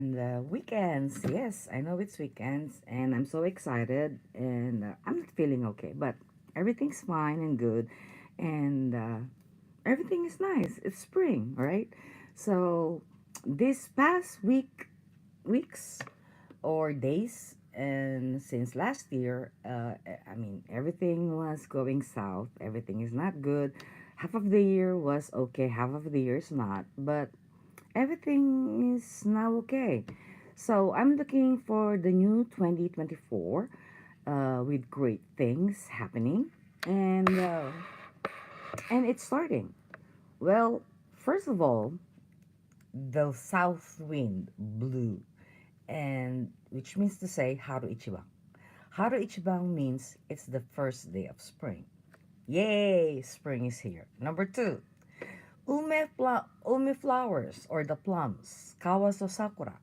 And weekends, yes, I know it's weekends, and I'm so excited, and I'm not feeling okay, but everything's fine and good, and everything is nice. It's spring, right? So this past weeks or days, and since last year, I mean, everything was going south. Everything is not good. Half of the year was okay, half of the year is not, but everything is now okay. So I'm looking for the new 2024 with great things happening, and uh, and it's starting. Well, first of all, the south wind blew, and which means to say Haru Ichiban. Haru Ichiban means it's the first day of spring. Yay, spring is here. Number two, ume flowers or the plums, kawaso sakura,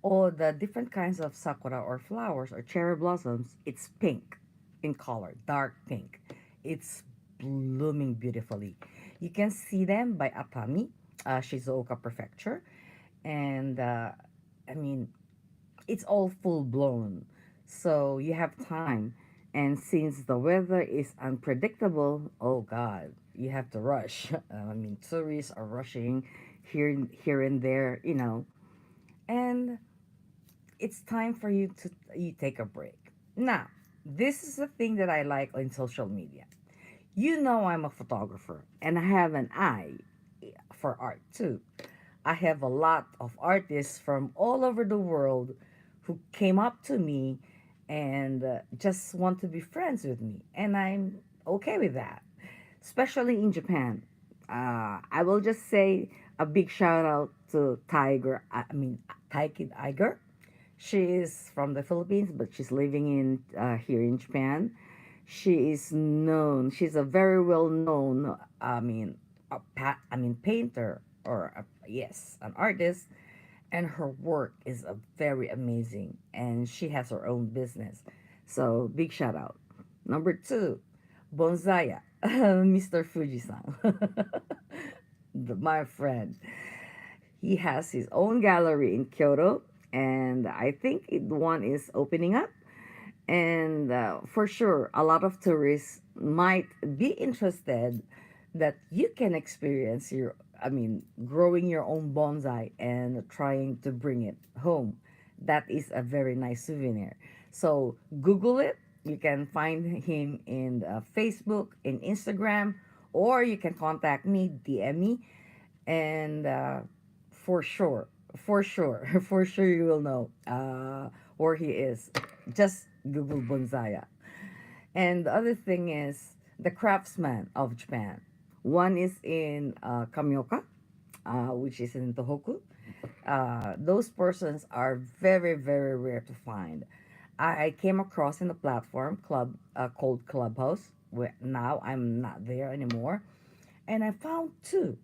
or the different kinds of sakura or flowers or cherry blossoms. It's pink in color, dark pink. It's blooming beautifully. You can see them by Atami, Shizuoka Prefecture, and I mean it's all full blown. So you have time. And since the weather is unpredictable, oh God, you have to rush. I mean, tourists are rushing here and there, and it's time for you to you take a break. Now, this is the thing that I like on social media. You know I'm a photographer and I have an eye for art too. I have a lot of artists from all over the world who came up to me and just want to be friends with me, and I'm okay with that, especially in Japan. I will just say a big shout out to Taiki Iger. She is from the Philippines, but she's living in here in Japan. She is known. She's a very well known. Painter or yes, an artist, and her work is very amazing. And she has her own business. So big shout out. Number two, Bonsaya, Mr. Fujisan, my friend. He has his own gallery in Kyoto, and I think one is opening up. And for sure, a lot of tourists might be interested that you can experience growing your own bonsai and trying to bring it home. That is a very nice souvenir. So Google it. You can find him in Facebook, in Instagram, or you can contact me, DM me, and for sure, for sure, for sure you will know where he is. Just Google Bonsaya. And the other thing is the craftsman of Japan. One is in Kamioka, which is in Tohoku. Those persons are very, very rare to find. I came across in a platform club called Clubhouse. Where now I'm not there anymore, and I found two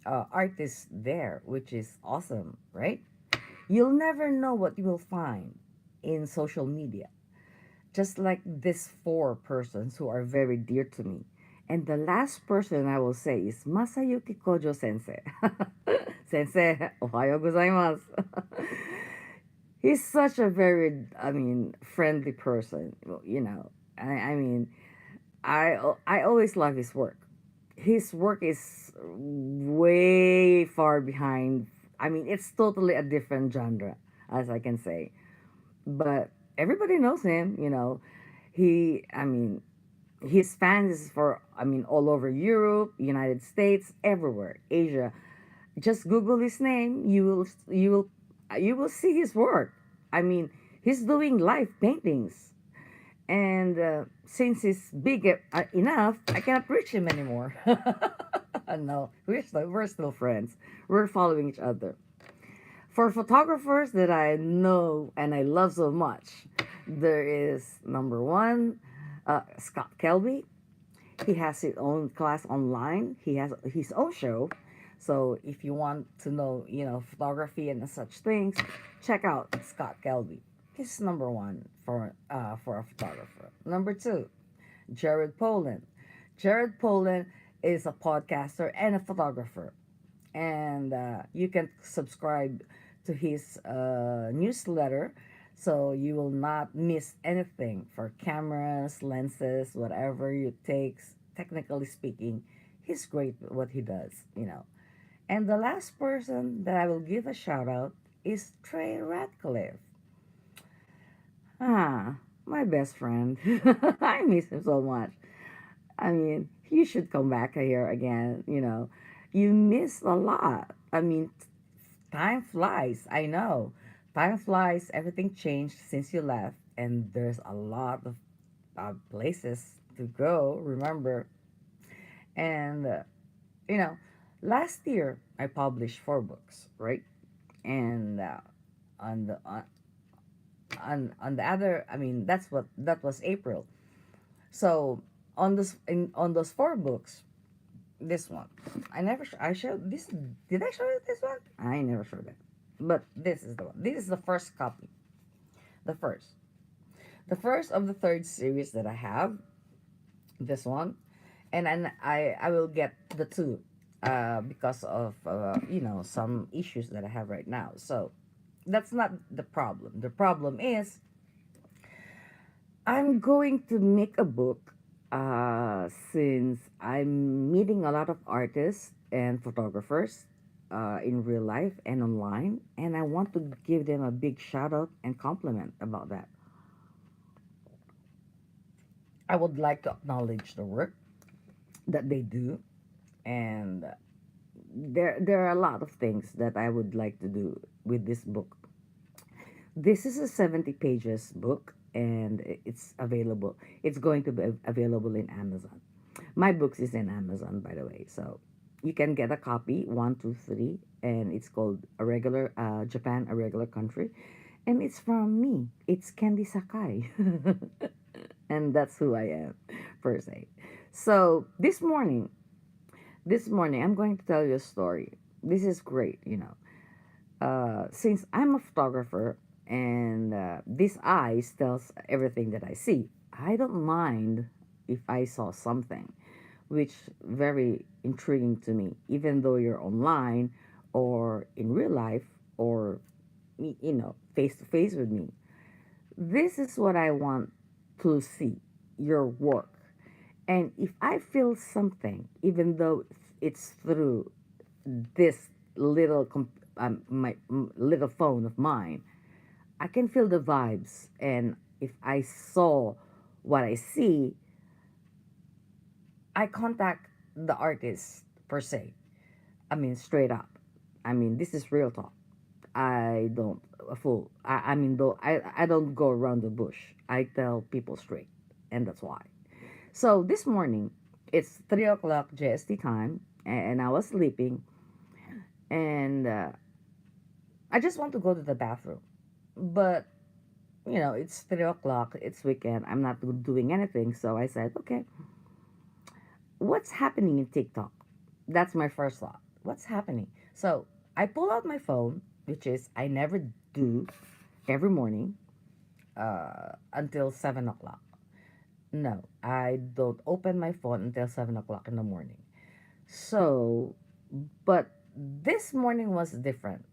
artists there, which is awesome, right? You'll never know what you will find in social media. Just like these four persons who are very dear to me. And the last person I will say is Masayuki Kojo sensei. Sensei, ohayo gozaimasu. He's such a very, friendly person. I mean, I always love his work. His work is way far behind. I mean, it's totally a different genre, as I can say. But everybody knows him. He, I mean, his fans is for, all over Europe, United States, everywhere, Asia. Just Google his name. You will see his work. I mean, he's doing live paintings, and since he's big enough, I cannot reach him anymore. No, we're still friends. We're following each other. For photographers that I know and I love so much, there is number one, Scott Kelby. He has his own class online. He has his own show. So if you want to know, photography and such things, check out Scott Kelby. He's number one for a photographer. Number two, Jared Poland. Jared Poland is a podcaster and a photographer, and you can subscribe to his newsletter, so you will not miss anything for cameras, lenses, whatever you takes. Technically speaking, he's great at what he does, you know. And the last person that I will give a shout out is Trey Ratcliffe. Ah, my best friend. I miss him so much. I mean, you should come back here again, you know. You miss a lot. I mean, time flies. I know. Time flies. Everything changed since you left, and there's a lot of places to go, remember. And, you know, last year I published 4 books, right? And on the on the other, I mean, that was April. So on those 4 books, this one, I showed this. Did I show you this one? I never showed it, but this is the one. This is the first copy, the first, the first of the third series that I have. This one, and then I will get the two, because of you know, some issues that I have right now. So that's not the problem. The problem is I'm going to make a book, since I'm meeting a lot of artists and photographers, in real life and online, and I want to give them a big shout out and compliment about that. I would like to acknowledge the work that they do, and there are a lot of things that I would like to do with this book. This is a 70 pages book, and it's available. It's going to be available in Amazon. My books is in Amazon, by the way. So you can get a copy, one, two, three, and it's called a regular Japan, a regular country, and it's from me. It's Candy Sakai, and that's who I am, per se. So this morning, I'm going to tell you a story. This is great, you know. Since I'm a photographer and this eyes tells everything that I see, I don't mind if I saw something which very intriguing to me, even though you're online or in real life or you know, face to face with me. This is what I want to see, your work. And if I feel something, even though it's through this my little phone of mine, I can feel the vibes. And if I saw what I see, I contact the artist per se. I mean, straight up. I mean, this is real talk. I don't a fool. I mean, though I don't go around the bush. I tell people straight, and that's why. So this morning, it's 3 o'clock JST time, and I was sleeping, and I just want to go to the bathroom, but you know, it's 3 o'clock. It's weekend. I'm not doing anything, so I said, okay, what's happening in TikTok? That's my first thought. What's happening? So I pull out my phone, which is I never do every morning, until 7 o'clock. No, I don't open my phone until 7 o'clock in the morning. So, but this morning was different.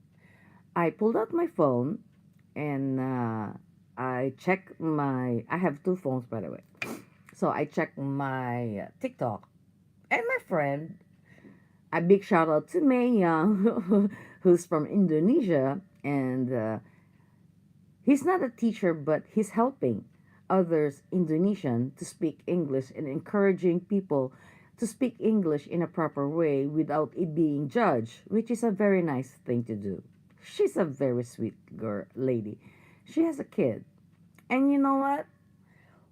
I pulled out my phone and I check my. I have 2 phones, by the way. So I check my TikTok, and my friend. A big shout out to May Young, who's from Indonesia, and he's not a teacher, but he's helping others Indonesian to speak English and encouraging people to speak English in a proper way without it being judged, which is a very nice thing to do. She's a very sweet girl, lady. She has a kid. And you know what?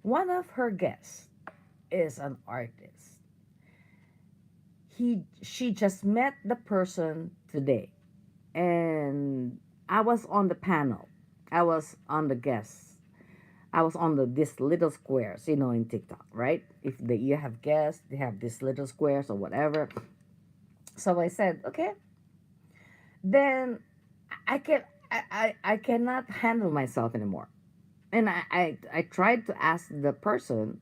One of her guests is an artist. She just met the person today, and I was on the panel. I was on the guests. I was on the this little squares, you know, in TikTok, right? If you have guests, they have these little squares or whatever. So I said, okay, then I can I cannot handle myself anymore. And I tried to ask the person,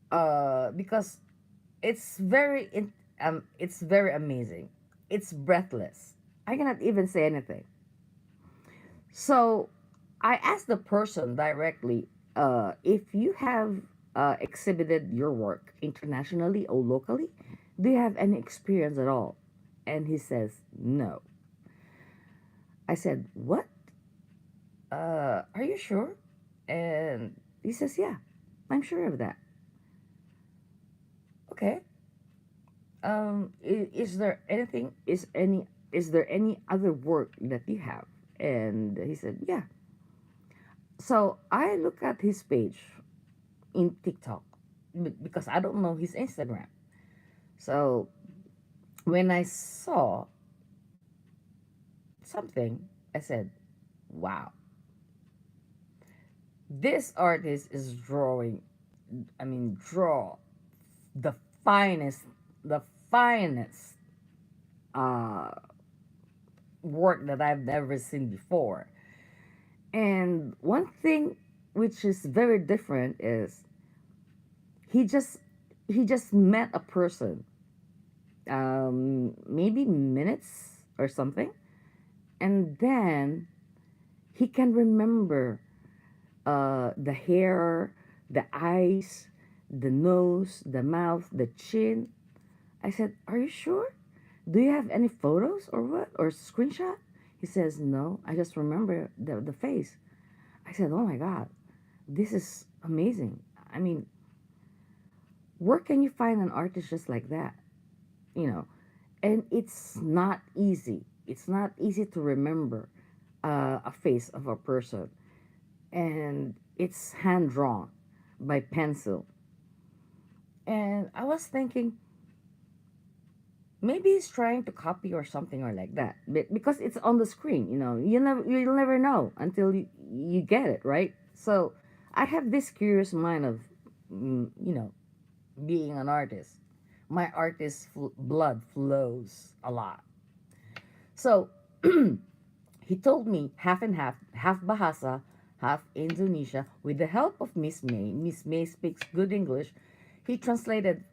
because it's very amazing. It's breathless. I cannot even say anything. So I asked the person directly, if you have exhibited your work internationally or locally, do you have any experience at all? And he says, no. I said, what? Are you sure? And he says, yeah, I'm sure of that. Okay. Is there anything, is there any other work that you have? And he said, yeah. So I look at his page in TikTok because I don't know his Instagram. So when I saw something, I said, wow, this artist is drawing, draw the finest, the finest uh, work that I've ever seen before. And one thing which is very different is he just he just met a person, maybe minutes or something, and then he can remember the hair, the eyes, the nose, the mouth, the chin. I said, "Are you sure? Do you have any photos or what or screenshot?" He says, "No, I just remember the face." I said, "Oh my God, this is amazing." I mean, where can you find an artist just like that? You know, and it's not easy. It's not easy to remember a face of a person, and it's hand drawn by pencil. And I was thinking, maybe he's trying to copy or something or like that, because it's on the screen. You'll never know until you get it right. So I have this curious mind of, being an artist. My artist blood flows a lot. So he told me half and half, half Bahasa, half Indonesia, with the help of Miss May. Miss May speaks good English. He translated,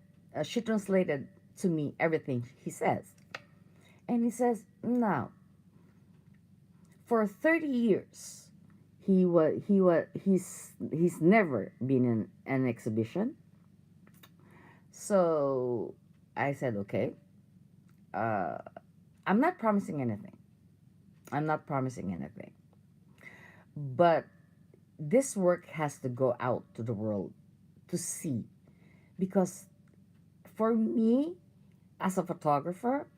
she translated to me everything he says. And he says, now, for 30 years, he's never been in an exhibition. So I said, okay, uh, I'm not promising anything. I'm not promising anything. But this work has to go out to the world to see. Because for me, as a photographer,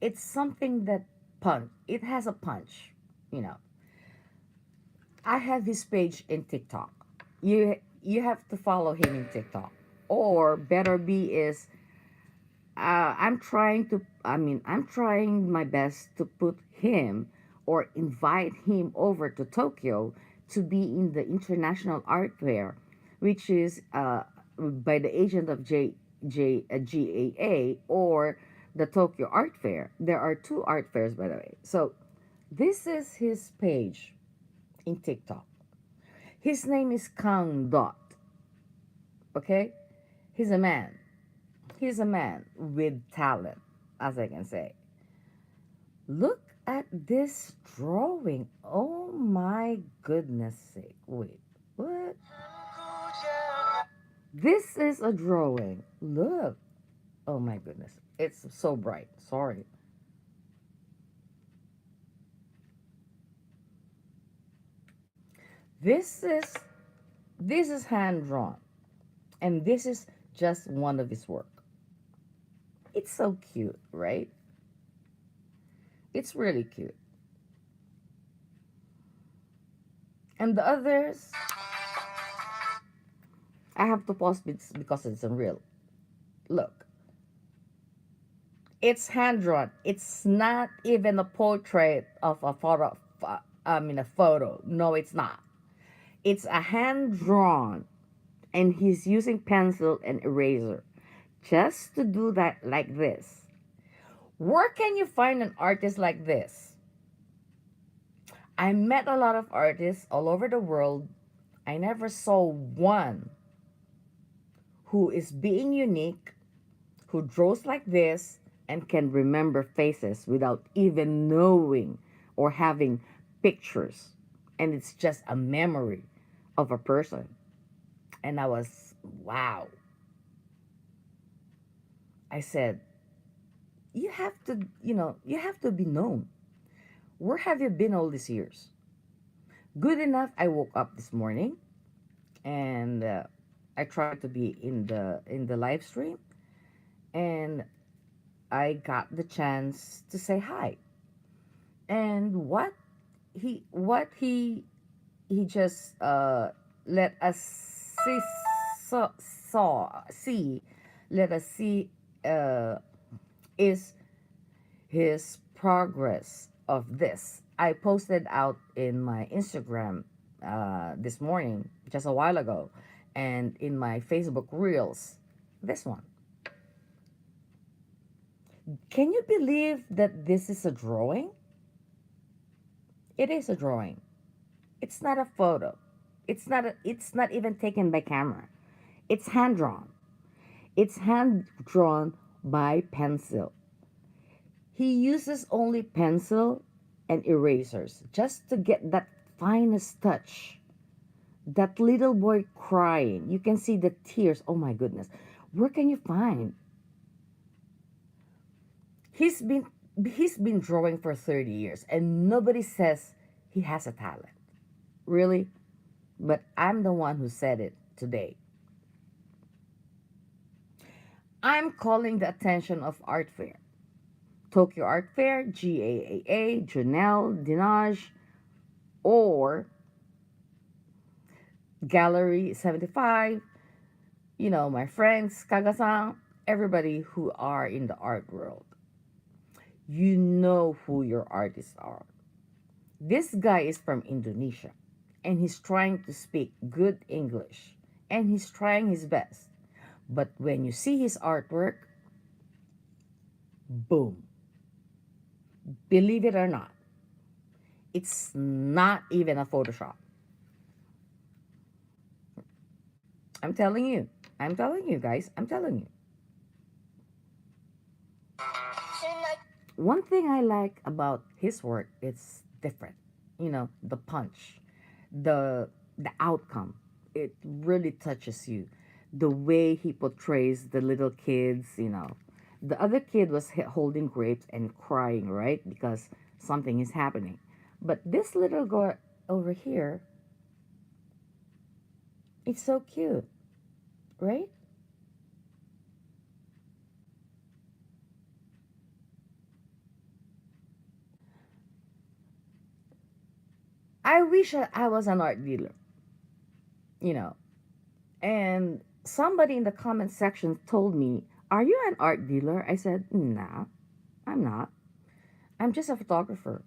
it's something that it has a punch, you know. I have his page in TikTok. You have to follow him in TikTok. Or better be is, I'm trying my best to put him or invite him over to Tokyo to be in the International Art Fair, which is by the agent of GAA, or the Tokyo Art Fair. There are two art fairs, by the way. So this is his page in TikTok. His name is Kang Dot. Okay? He's a man. He's a man with talent, as I can say. Look at this drawing. Oh my goodness sake. Wait, what? This is a drawing. Look. Oh my goodness. It's so bright. Sorry. This is this is hand drawn, and this is just one of his work. It's so cute, right? It's really cute. And the others, I have to pause because it's unreal. Look, it's hand drawn. It's not even a portrait of a photo. A photo. No, it's not. It's a hand drawn, and he's using pencil and eraser just to do that like this. Where can you find an artist like this? I met a lot of artists all over the world. I never saw one who is being unique, who draws like this, and can remember faces without even knowing or having pictures. And it's just a memory of a person. And I was, wow. I said, you have to, you have to be known. Where have you been all these years? Good enough, I woke up this morning and I tried to be in the live stream, and I got the chance to say hi. And what he just let us see saw see let us see uh, is his progress of this. I posted out in my Instagram this morning, just a while ago, and in my Facebook Reels, this one. Can you believe that this is a drawing? It is a drawing. It's not a photo. It's not even taken by camera. It's hand drawn. It's hand drawn by pencil. He uses only pencil and erasers just to get that finest touch. That little boy crying. You can see the tears. Oh my goodness. Where can you find? He's been he's been drawing for 30 years and nobody says he has a talent. Really? But I'm the one who said it today. I'm calling the attention of Art Fair. Tokyo Art Fair, GAAA, Janelle, Dinaj, or Gallery 75, my friends, Kagasan, everybody who are in the art world. You know who your artists are. This guy is from Indonesia and he's trying to speak good English and he's trying his best. But when you see his artwork, boom. Believe it or not, it's not even a Photoshop. I'm telling you. I'm telling you guys. I'm telling you. One thing I like about his work, it's different. The punch, the outcome. It really touches you. The way he portrays the little kids, The other kid was holding grapes and crying, right? Because something is happening. But this little girl over here, it's so cute, right? I wish I was an art dealer, you know. And somebody in the comment section told me, "Are you an art dealer?" I said, "Nah, I'm not. I'm just a photographer,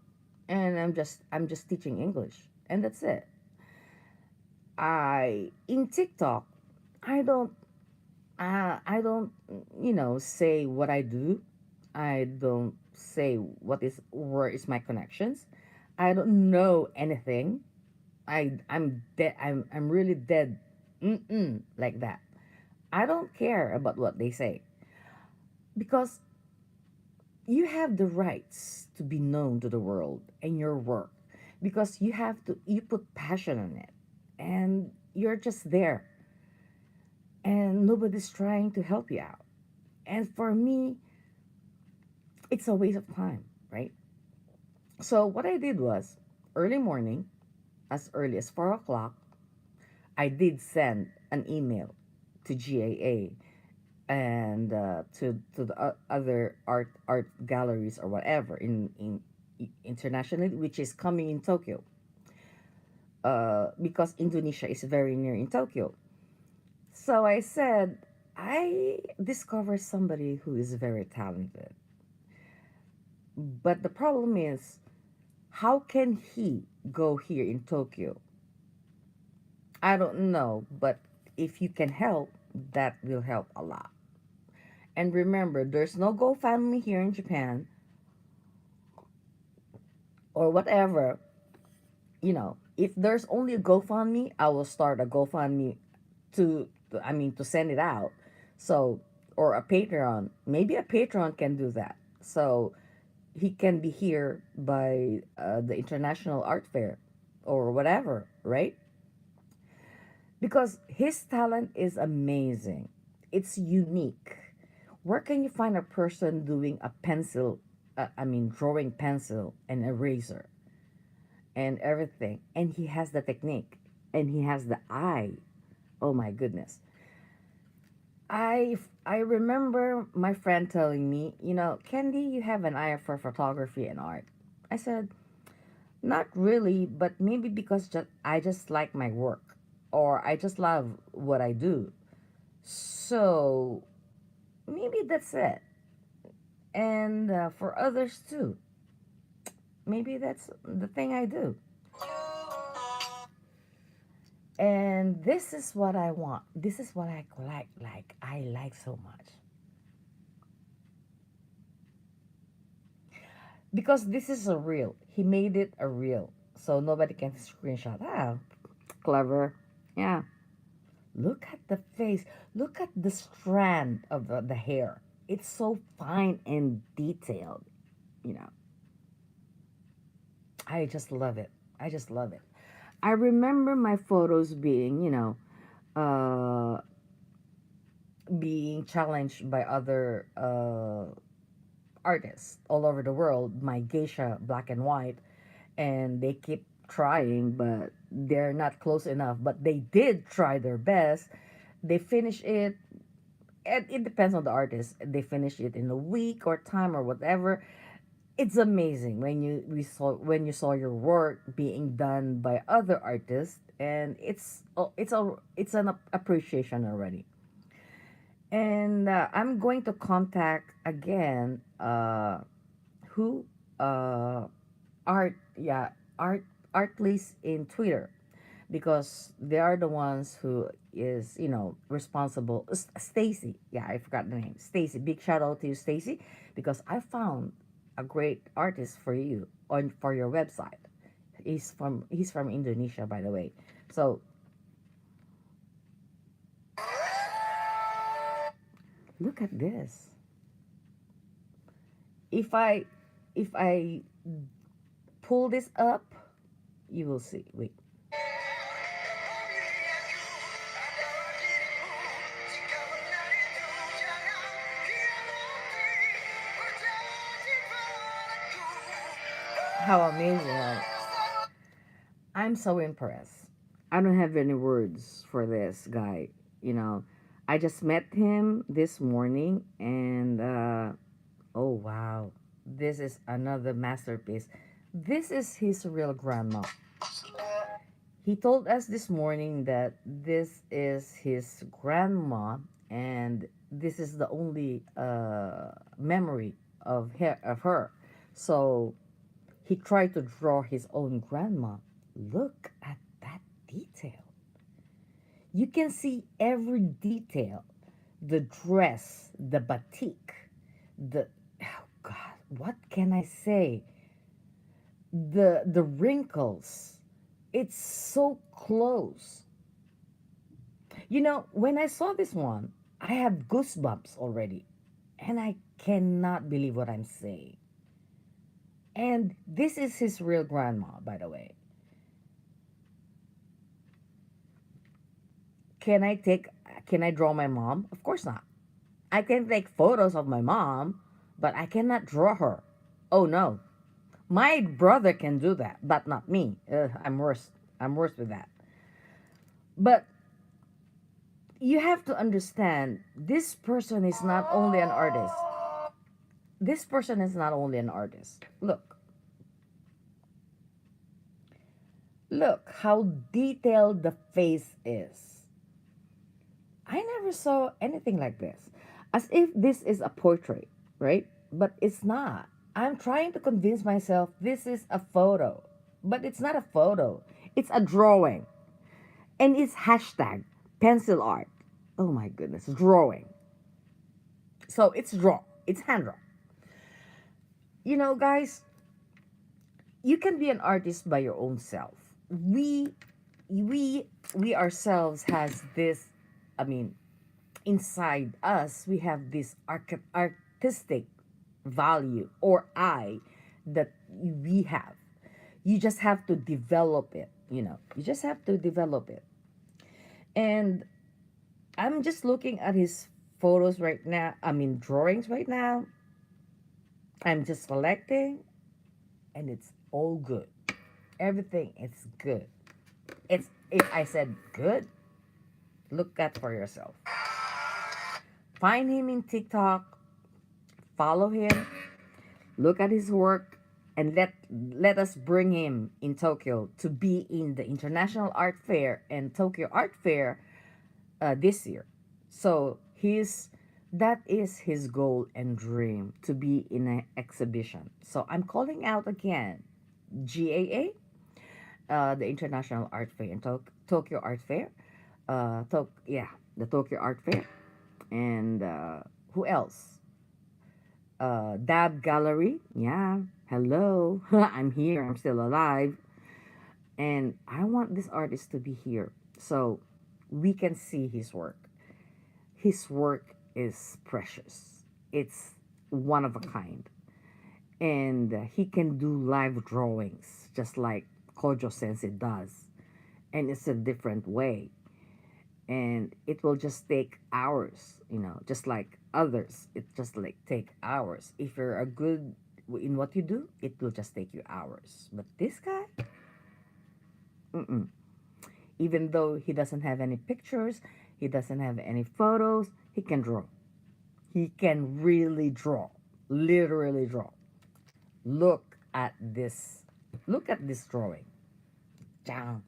and I'm just teaching English, and that's it." I in TikTok, I don't I don't say what I do. I don't say where is my connections. I don't know anything. I'm dead. I'm really dead. Like that. I don't care about what they say because you have the rights to be known to the world and your work because you put passion in it and you're just there and nobody's trying to help you out. And for me, it's a waste of time, right? So what I did was early morning, as early as 4 o'clock, I did send an email to GAA and to the other art galleries or whatever in internationally, which is coming in Tokyo, because Indonesia is very near in Tokyo. So I said, I discovered somebody who is very talented, but the problem is, how can he go here in Tokyo? I don't know, but if you can help, that will help a lot. And remember, there's no GoFundMe here in Japan or whatever. If there's only a GoFundMe, I will start a GoFundMe to send it out. So or a Patreon. Maybe a Patreon can do that. So he can be here by the International Art Fair or whatever, right? Because his talent is amazing. It's unique. Where can you find a person doing a pencil, drawing pencil and eraser and everything? And he has the technique and he has the eye. Oh my goodness. I remember my friend telling me, Candy, you have an eye for photography and art. I said, not really, but maybe because I just like my work or I just love what I do. So maybe that's it. And for others too, maybe that's the thing I do. And this is what I want. This is what I like. Like I like so much because this is a real. He made it a real, so nobody can screenshot. Ah, clever. Yeah. Look at the face. Look at the strand of the hair. It's so fine and detailed. You know, I just love it. I just love it. I remember my photos being, uh, being challenged by other artists all over the world. My geisha black and white, and they keep trying, but they're not close enough. But they did try their best. They finish it. And it depends on the artist. They finish it in a week or time or whatever. It's amazing when you saw your work being done by other artists, and it's an appreciation already. And I'm going to contact again who art yeah art artlists in Twitter, because they are the ones who is responsible. Stacy, yeah, I forgot the name. Stacy, big shout out to you, Stacy, because I found a great artist for you on for your website. He's from Indonesia, by the way. So look at this. If I if i pull this up, you will see. Wait. How amazing, right? I'm so impressed. I don't have any words for this guy. You know, I just met him this morning, and oh wow, this is another masterpiece. This is his real grandma. He told us this morning that this is his grandma, and this is the only memory of her. So he tried to draw his own grandma. Look at that detail. You can see every detail. The dress, the batik, the oh God, what can I say? The wrinkles. It's so close. When I saw this one, I have goosebumps already. And I cannot believe what I'm saying. And this is his real grandma, by the way. Can I take can I draw my mom? Of course not. I can take photos of my mom, but I cannot draw her. Oh no. My brother can do that, but not me. I'm worse. I'm worse with that. But you have to understand, this person is not only an artist. This person is not only an artist. Look how detailed the face is. I never saw anything like this. As if this is a portrait, right? But it's not. I'm trying to convince myself this is a photo. But it's not a photo. It's a drawing. And it's hashtag pencil art. Oh my goodness, drawing. So it's draw. It's hand drawn. Guys, you can be an artist by your own self. We we we ourselves has this, I mean, inside us we have this artistic value or eye that we have. You just have to develop it, you just have to develop it. And I'm just looking at his photos right now, I mean drawings right now. I'm just selecting, and it's all good. Everything is good. It's, if I said good, look at for yourself. Find him in TikTok, follow him, look at his work, and let us bring him in Tokyo to be in the International Art Fair and Tokyo Art Fair this year. So that is his goal and dream, to be in an exhibition. So I'm calling out again, GAA, the International Art Fair and Tokyo Art Fair. Yeah, the Tokyo Art Fair. And who else? Dab Gallery. Yeah, hello. I'm here. I'm still alive. And I want this artist to be here so we can see his work. His work is precious, it's one of a kind. And he can do live drawings just like Kojo Sensei does. And it's a different way. And it will just take hours, just like others. It just like take hours. If you're a good in what you do, it will just take you hours. But this guy, mm-mm. Even though he doesn't have any pictures, he doesn't have any photos, he can draw. He can really draw, literally draw. Look at this. Look at this drawing. Down.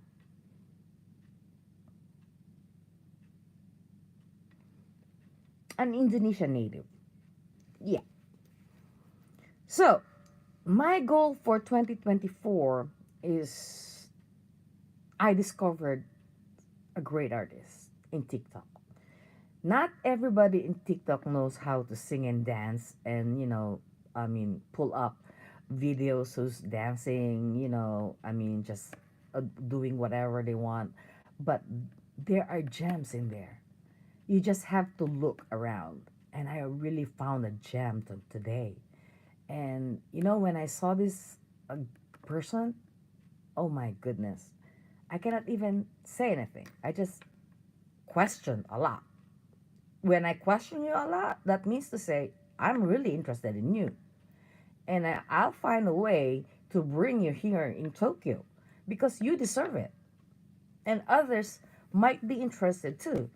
An Indonesian native. Yeah. So, my goal for 2024 is I discovered a great artist in TikTok. Not everybody in TikTok knows how to sing and dance and, pull up videos who's dancing, just doing whatever they want. But there are gems in there. You just have to look around. And I really found a gem today. And when I saw this person, oh my goodness, I cannot even say anything. I just question a lot. When I question you a lot, that means to say I'm really interested in you, and I'll find a way to bring you here in Tokyo because you deserve it, and others might be interested too.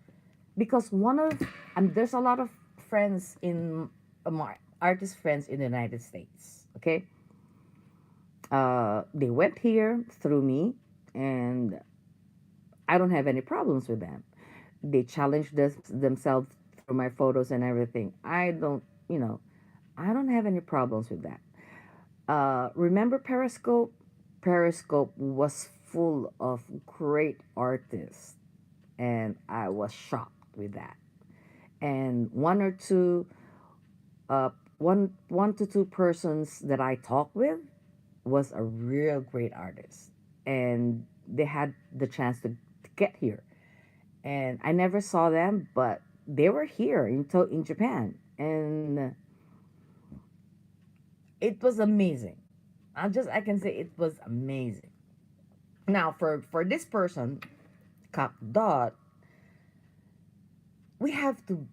Because there's a lot of friends in my artist friends in the United States. Okay, they went here through me, and I don't have any problems with them. They challenge themselves through my photos and everything. I don't have any problems with that. Remember Periscope? Periscope was full of great artists, and I was shocked with that. And one to two persons that I talked with was a real great artist, and they had the chance to get here. And I never saw them, but they were here in Japan, and it was amazing. I can say it was amazing. Now for this person, Cap Dot, we have to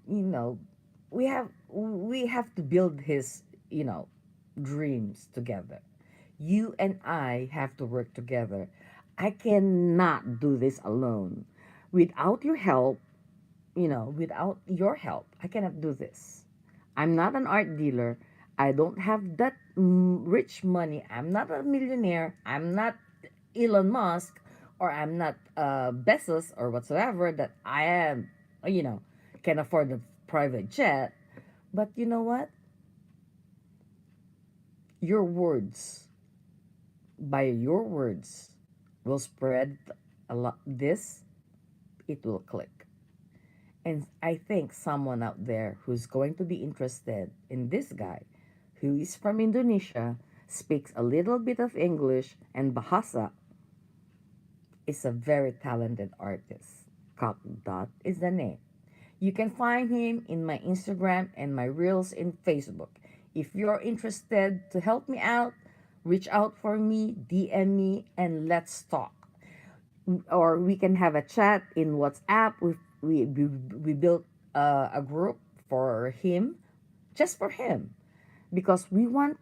we have to build his dreams together. You and I have to work together. I cannot do this alone. Without your help, without your help, I cannot do this. I'm not an art dealer. I don't have that rich money. I'm not a millionaire. I'm not Elon Musk, or I'm not Bezos or whatsoever that I am, you know, can afford a private jet. But you know what? Your words, by your words, will spread a lot. It will click. And I think someone out there who's going to be interested in this guy, who is from Indonesia, speaks a little bit of English and Bahasa, is a very talented artist. Dot is the name. You can find him in my Instagram and my reels in Facebook. If you're interested to help me out, reach out for me, DM me, and let's talk. Or we can have a chat in WhatsApp. We built a group for him, just for him, because we want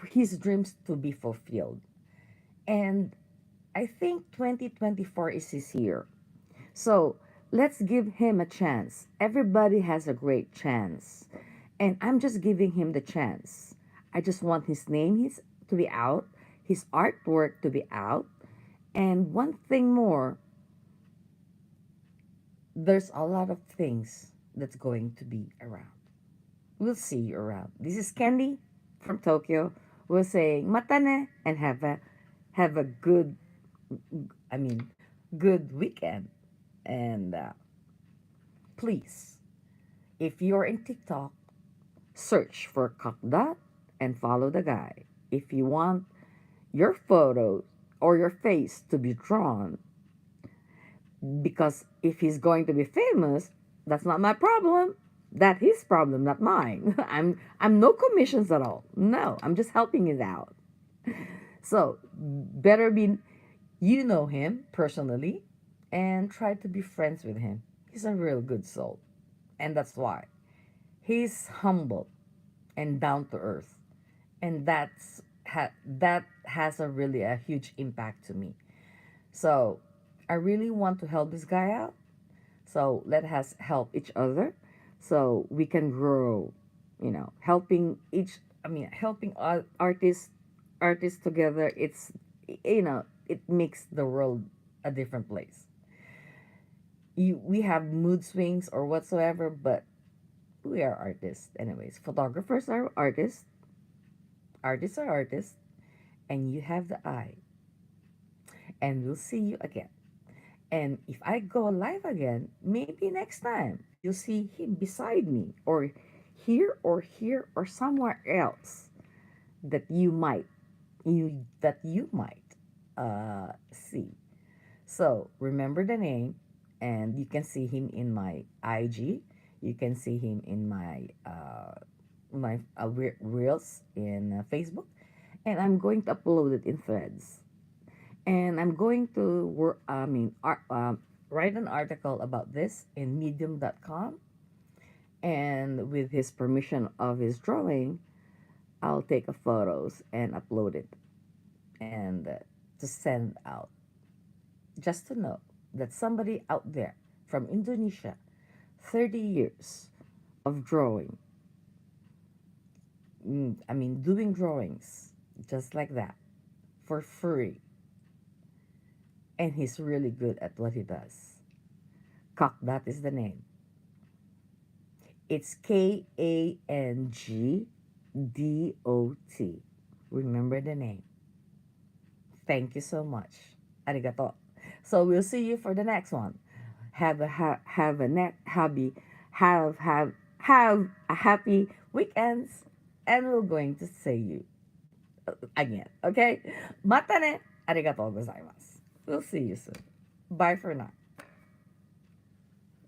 his dreams to be fulfilled. And I think 2024 is his year. So let's give him a chance. Everybody has a great chance. And I'm just giving him the chance. I just want to be out, his artwork to be out. And one thing more, there's a lot of things that's going to be around. We'll see you around. This is Candy from Tokyo. We're saying matane and have a good, I mean, good weekend. And please, if you're in TikTok, search for Kakda and follow the guy. If you want your photos or your face to be drawn, because if he's going to be famous, that's not my problem. That's his problem, not mine. I'm no commissions at all. No, I'm just helping it out. So better be, you know him personally, and try to be friends with him. He's a real good soul, and that's why he's humble and down to earth, and that has a really a huge impact to me. So I really want to help this guy out. So let us help each other, so we can grow. Helping helping artists together. It makes the world a different place. We have mood swings or whatsoever, but we are artists anyways. Photographers are artists are artists, and you have the eye. And we'll see you again. And if I go live again, maybe next time you'll see him beside me, or somewhere else that you might see. So remember the name, and you can see him in my IG. You can see him in my reels in Facebook, and I'm going to upload it in Threads. And I'm going to write an article about this in medium.com, and with his permission of his drawing, I'll take a photos and upload it, and to send out, just to know that somebody out there from Indonesia, 30 years of drawing, doing drawings just like that for free, and he's really good at what he does. Cock, that is the name. It's KANGDOT. Remember the name. Thank you so much. Arigato. So we'll see you for the next one. Have a net hobby. Have a happy weekends, and we're going to say you again. Okay? Mata ne. Arigato gozaimasu. We'll see you soon. Bye for now.